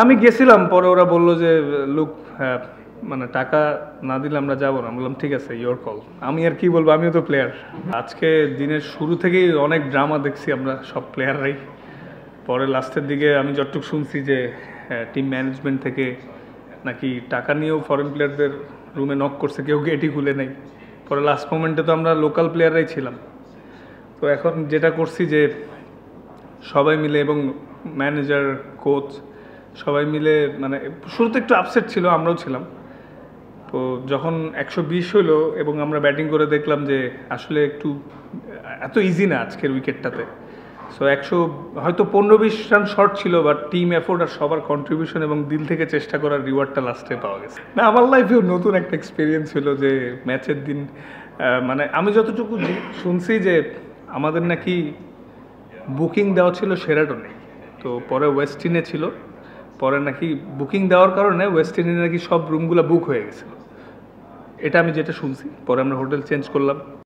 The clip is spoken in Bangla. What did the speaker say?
আমি গেছিলাম, পরে ওরা বলল যে লুক, হ্যাঁ মানে টাকা না দিলে আমরা যাবো না। বললাম ঠিক আছে, ইয়োর কল। আমি আর কি বলবো, আমিও তো প্লেয়ার। আজকে দিনের শুরু থেকেই অনেক ড্রামা দেখছি আমরা সব প্লেয়াররাই। পরে লাস্টের দিকে আমি যতটুকু শুনছি যে টিম ম্যানেজমেন্ট থেকে নাকি টাকা নিয়েও ফরেন প্লেয়ারদের রুমে নক করছে, কেউ গেটই খুলে নেই। পরে লাস্ট মোমেন্টে তো আমরা লোকাল প্লেয়াররাই ছিলাম। তো এখন যেটা করছি যে সবাই মিলে, এবং ম্যানেজার, কোচ সবাই মিলে, মানে শুরুতে একটু আপসেট ছিল, আমরাও ছিলাম। তো যখন 120 হইলো এবং আমরা ব্যাটিং করে দেখলাম যে আসলে একটু এত ইজি না আজকের উইকেটটাতে। সো 100 হয়তো 15-20 রান শর্ট ছিল, বাট টিম এফোর্ট আর সবার কন্ট্রিবিউশন এবং দিল থেকে চেষ্টা করার রিওয়ার্ডটা লাস্টে পাওয়া গেছে। না, আমার লাইফেও নতুন একটা এক্সপিরিয়েন্স ছিল যে ম্যাচের দিন, মানে আমি যতটুকু শুনছি যে আমাদের নাকি বুকিং দেওয়া ছিল শেরাটনে, তো পরে ওয়েস্টিনে ছিল। পরে নাকি বুকিং দেওয়ার কারণে ওয়েস্টিনে নাকি সব রুমগুলো বুক হয়ে গেছে। এটা আমি যেটা শুনছি। পরে আমরা হোটেল চেঞ্জ করলাম।